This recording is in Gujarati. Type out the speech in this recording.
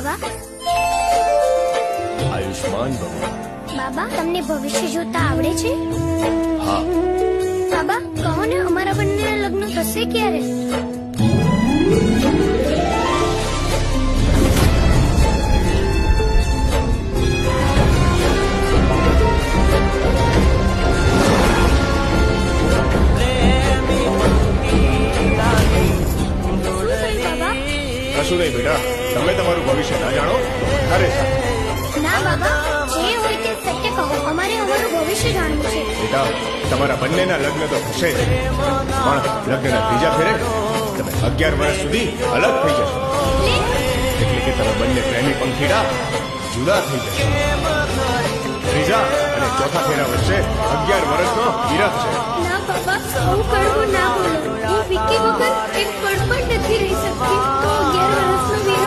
બાબા. આયુષ્માન ભવ. બાબા, તમને ભવિષ્ય જોતા આવડે છે? હા. બાબા, કહો ને, અમારા બંનેના લગ્ન થશે ક્યારે? કશું નહીં બેટા, તમે તમારું ભવિષ્ય ના જાણો. અરે ના બાબા, જે હોય તે સત્ય કહો. અમારે અમારું ભવિષ્ય જાણવું છે. બેટા, તમારા બંનેના લગ્ન તો થશે જ, પણ લગ્નના ત્રીજા ફેરે તમે 11 વર્ષ સુધી અલગ થઈ જશો. એટલે કે તમે બંને પ્રેમી પંખીડા જુદા થઈ જશો. ત્રીજા અને ચોથા ફેરા વચ્ચે 11 વર્ષનો વિરહ છે. ના બાબા, આવું કડવું ના બોલો. હું વિકી વગર એક પળ પણ નથી રહી શકતી. તો 11 વર્ષનો વિરહ